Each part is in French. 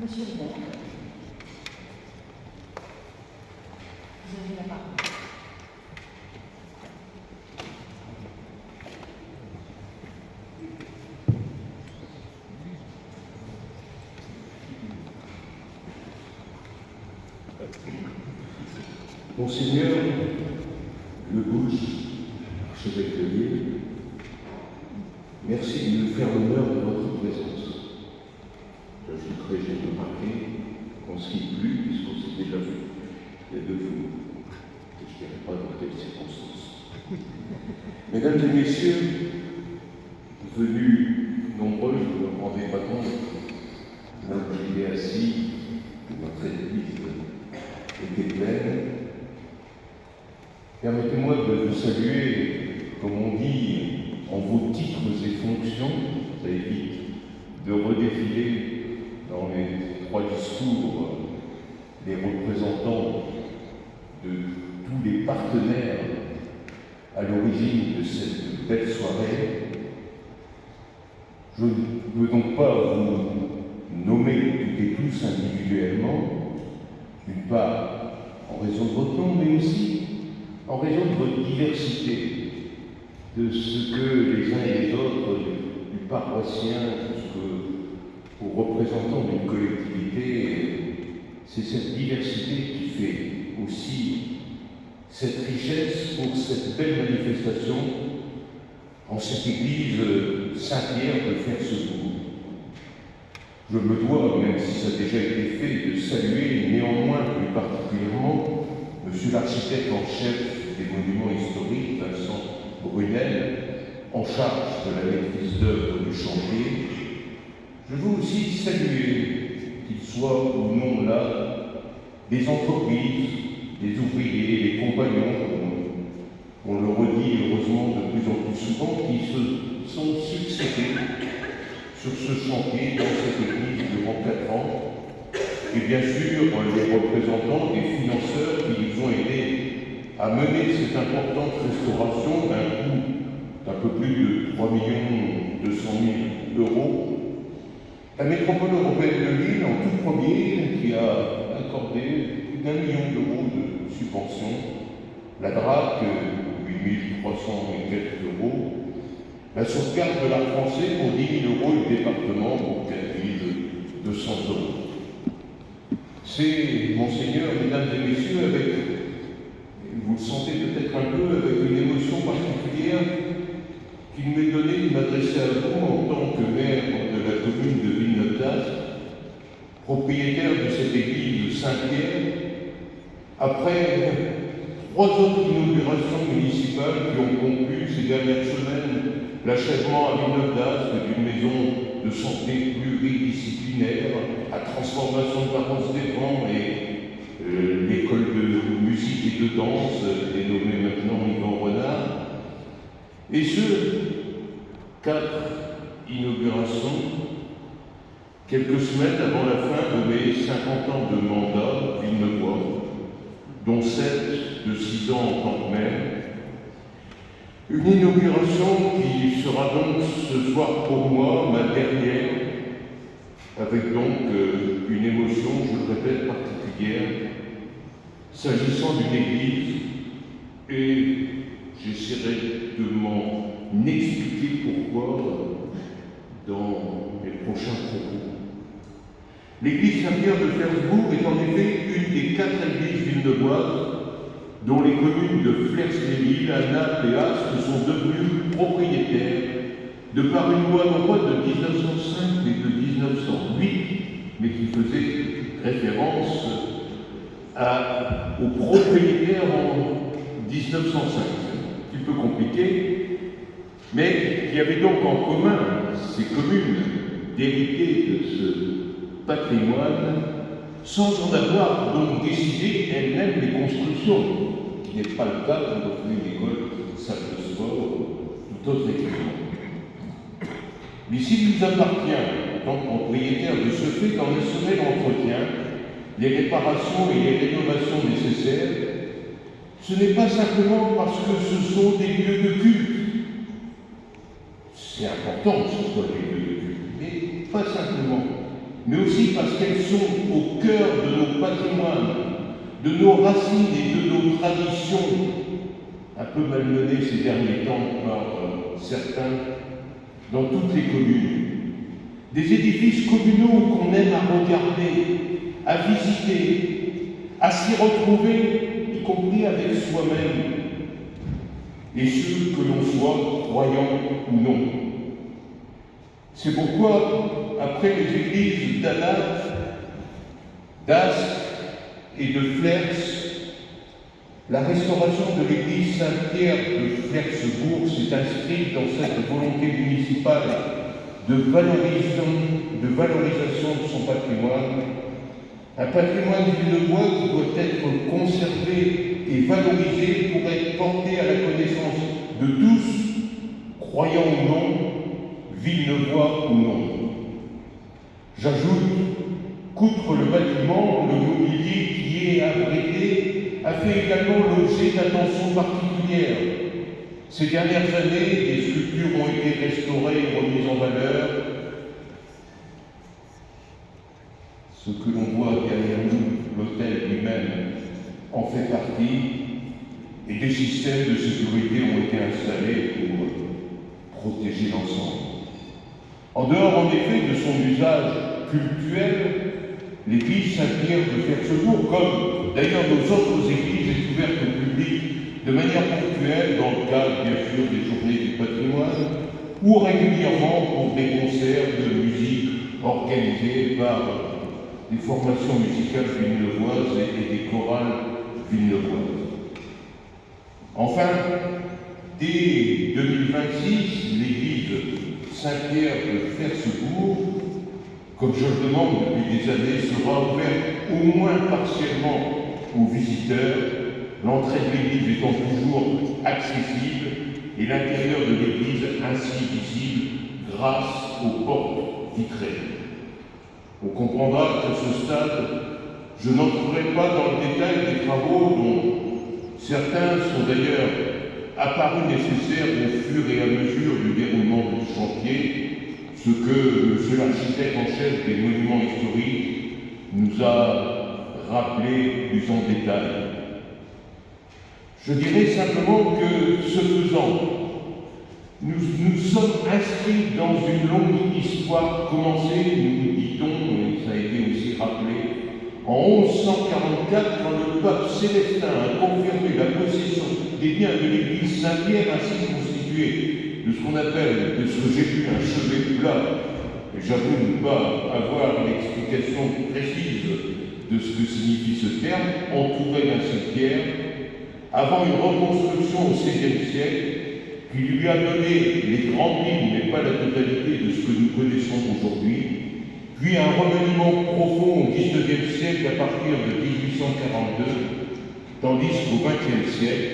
Monsieur le maire, vous avez la parole. Monseigneur Le Bouche, archevêque de Lille, merci de nous faire l'honneur de votre présence. J'ajouterai, j'ai remarqué qu'on ne se quitte plus puisqu'on s'est déjà vu il y a 2 jours. Et je ne dirai pas dans quelles circonstances. Mesdames et messieurs, venus nombreux, je ne me rendais pas compte, là où j'étais assis, notre église était pleine. Permettez-moi de vous saluer, comme on dit, en vos titres et fonctions. Ça évite de redéfiler dans les 3 discours les représentants de tous les partenaires à l'origine de cette belle soirée. Je ne veux donc pas vous nommer toutes et tous individuellement, d'une part en raison de votre nom, mais aussi en raison de votre diversité, de ce que les uns et les autres, du paroissien jusqu'aux représentants d'une collectivité, c'est cette diversité qui fait aussi cette richesse pour cette belle manifestation en cette église Saint-Pierre de faire ce tour. Je me dois, même si ça a déjà été fait, de saluer néanmoins plus particulièrement Monsieur l'architecte en chef des monuments historiques, Vincent Brunel, en charge de la maîtrise d'œuvre du chantier. Je veux aussi saluer, qu'ils soient ou non là, les entreprises, les ouvriers, les compagnons, on le redit heureusement de plus en plus souvent, qui se sont succédés sur ce chantier dans cette église durant 4 ans. Et bien sûr, les représentants des financeurs qui nous ont aidés à mener cette importante restauration d'un coût d'un peu plus de 3 200 000 €. La métropole européenne de Lille, en tout premier, qui a accordé plus d'1 million d'euros de subvention, la DRAC, 8 300 et quelques euros, la sauvegarde de l'art français pour 10 000 € et le département pour 4 200 €. C'est, Monseigneur, mesdames et messieurs, avec, vous le sentez peut-être un peu, avec une émotion particulière qu'il m'est donné de m'adresser à vous en tant que maire de la commune de Villeneuve-d'Ascq, propriétaire de cette église de Saint-Pierre, après 3 autres inaugurations municipales qui ont conclu ces dernières semaines l'achèvement à Villeneuve-d'Ascq d'une maison de santé pluridisciplinaire, à transformation de la Rose des Vents et l'école de musique et de danse, dénommée maintenant Yvan Renard. Et ce, 4 inaugurations, quelques semaines avant la fin de mes 50 ans de mandat villeneuvois, dont 7 de 6 ans en tant que maire. Une inauguration qui sera donc ce soir pour moi ma dernière, avec donc une émotion, je le répète, particulière, s'agissant d'une église, et j'essaierai de m'en expliquer pourquoi dans les prochains propos. L'église Saint-Pierre de Flersbourg est en effet une des 4 églises villeneuvoises dont les communes de Flers-les-Lilles, Naples et Ascq sont devenues propriétaires de par une loi non pas de 1905 mais de 1908, mais qui faisait référence aux propriétaires en 1905. C'est un petit peu compliqué, mais qui avaient donc en commun ces communes d'hériter de ce patrimoine sans en avoir donc décidé elles-mêmes les constructions, qui n'est pas le cas quand on fait une école, salle de sport, tout autre équipement. Mais s'il nous appartient, en tant que propriétaires, de ce fait d'en assurer l'entretien, les réparations et les rénovations nécessaires, ce n'est pas simplement parce que ce sont des lieux de culte. C'est important que ce soit des lieux de culte, mais pas simplement. mais aussi parce qu'elles sont au cœur de nos patrimoines, de nos racines et de nos traditions, un peu malmenées ces derniers temps par certains dans toutes les communes. Des édifices communaux qu'on aime à regarder, à visiter, à s'y retrouver, y compris avec soi-même, et ceux que l'on soit, croyant ou non. C'est pourquoi, après les églises d'Alat, d'Ascq et de Flers, la restauration de l'église Saint-Pierre de Flersbourg s'est inscrite dans cette volonté municipale de valorisation de son patrimoine, un patrimoine villeneuvois qui doit être conservé et valorisé pour être porté à la connaissance de tous, croyants ou non, villeneuvois ou non. J'ajoute qu'outre le bâtiment, le mobilier qui est abrité a fait également l'objet d'attention particulière. Ces dernières années, des sculptures ont été restaurées et remises en valeur. Ce que l'on voit derrière nous, l'hôtel lui-même, en fait partie, et des systèmes de sécurité ont été installés pour protéger l'ensemble. En dehors, en effet, de son usage cultuel, l'église Saint-Pierre de Flersbourg, comme d'ailleurs nos autres églises, est ouverte au public de manière ponctuelle, dans le cadre, bien sûr, des journées du patrimoine, ou régulièrement pour des concerts de musique organisés par des formations musicales villeneuvoises et des chorales villeneuvoises. Enfin, dès 2026, l'église Saint-Pierre de Flersbourg, comme je le demande depuis des années, sera ouverte au moins partiellement aux visiteurs, l'entrée de l'église étant toujours accessible et l'intérieur de l'église ainsi visible grâce aux portes vitrées. On comprendra qu'à ce stade, je n'entrerai pas dans le détail des travaux dont certains sont d'ailleurs apparus nécessaires au fur et à mesure du déroulement du chantier, ce que M. l'architecte en chef des monuments historiques nous a rappelé plus en détail. Je dirais simplement que, ce faisant, nous sommes inscrits dans une longue histoire commencée, nous dit-on, et ça a été aussi rappelé, en 1144, quand le pape Célestin a confirmé la possession des biens de l'église Saint-Pierre ainsi constituée de ce qu'on appelle, de ce que j'ai vu, un chevet plat, et j'avoue ne pas avoir l'explication précise de ce que signifie ce terme, entouré d'un cimetière, avant une reconstruction au XVIe siècle, qui lui a donné les grandes lignes, mais pas la totalité de ce que nous connaissons aujourd'hui, puis un remaniement profond au XIXe siècle à partir de 1842, tandis qu'au XXe siècle,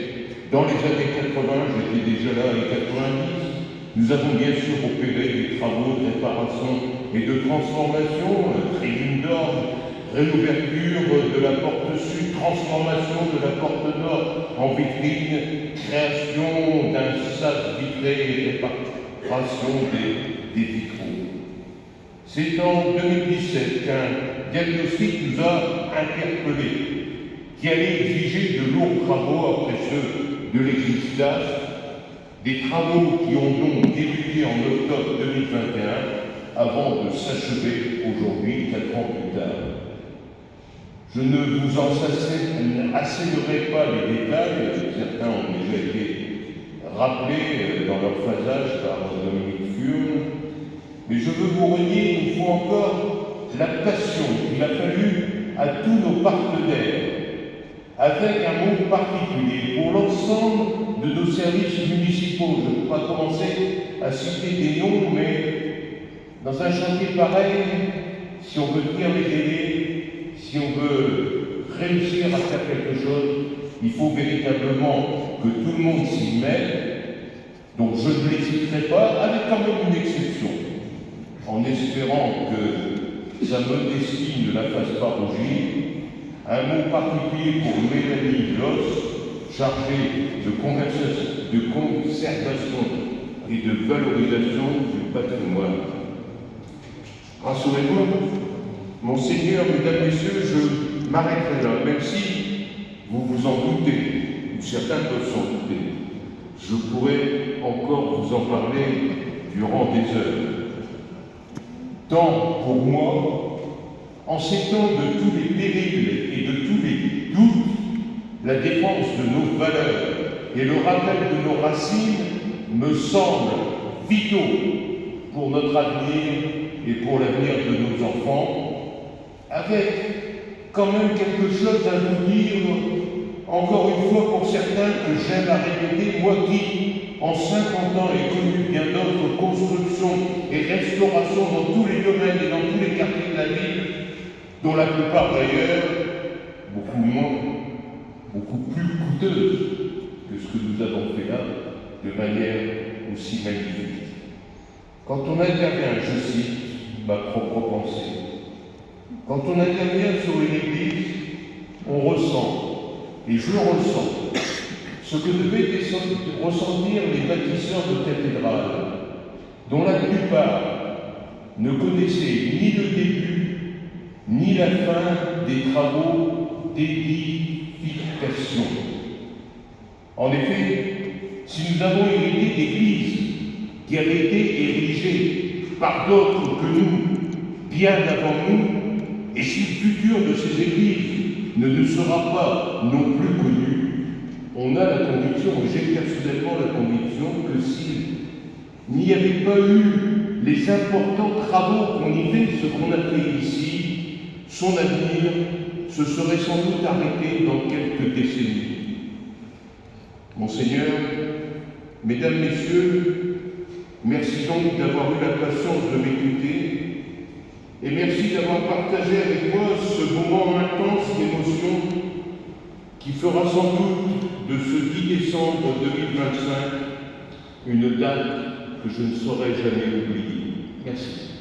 dans les années 80, j'étais déjà là, et 90, nous avons bien sûr opéré des travaux de réparation et de transformation, tribune d'orgue, réouverture de la porte sud, transformation de la porte nord en vitrine, création d'un sas vitré et réparation des vitraux. C'est en 2017 qu'un diagnostic nous a interpellés, qui allait exiger de lourds travaux après ceux de l'église d'Ascq, des travaux qui ont donc débuté en octobre 2021 avant de s'achever aujourd'hui, 4 ans plus tard. Je ne vous en assénerai pas les détails, certains ont déjà été rappelés dans leur phasage par Dominique Furne, mais je veux vous redire une fois encore la passion qu'il a fallu à tous nos partenaires, avec un mot particulier pour l'ensemble de nos services municipaux. Je ne peux pas commencer à citer des noms, mais dans un chantier pareil, si on veut tenir les délais, si on veut réussir à faire quelque chose, il faut véritablement que tout le monde s'y mette. Donc je ne les citerai pas, avec quand même une exception, en espérant que sa modestie ne la fasse pas rougir. Un mot particulier pour Mélanie Loss, chargée de conservation et de valorisation du patrimoine. Rassurez-vous, Monseigneur, mesdames, messieurs, je m'arrêterai là, même si vous vous en doutez, ou certains peuvent s'en douter. Je pourrais encore vous en parler durant des heures. Tant pour moi, en ces temps de tous les périls et de tous les doutes, la défense de nos valeurs et le rappel de nos racines me semblent vitaux pour notre avenir et pour l'avenir de nos enfants, avec quand même quelque chose à vous dire, encore une fois pour certains que j'aime à répéter, moi qui, en 50 ans, ai connu bien d'autres constructions et restaurations dans tous les domaines et dans tous les quartiers de la ville, dont la plupart d'ailleurs, beaucoup plus coûteuses que ce que nous avons fait là, de manière aussi magnifique. Quand on intervient, je cite ma propre pensée, quand on intervient sur une église, on ressent, et je ressens, ce que devaient ressentir les bâtisseurs de cathédrales, dont la plupart ne connaissaient ni le début, ni la fin des travaux d'édification. En effet, si nous avons hérité d'églises qui avaient été érigées par d'autres que nous, bien avant nous, et si le futur de ces églises ne nous sera pas non plus connu, on a la conviction, et j'ai personnellement la conviction, que s'il n'y avait pas eu les importants travaux qu'on y fait, ce qu'on a fait ici, son avenir se serait sans doute arrêté dans quelques décennies. Monseigneur, mesdames, messieurs, merci donc d'avoir eu la patience de m'écouter et merci d'avoir partagé avec moi ce moment intense d'émotion qui fera sans doute de ce 10 décembre 2025 une date que je ne saurais jamais oublier. Merci.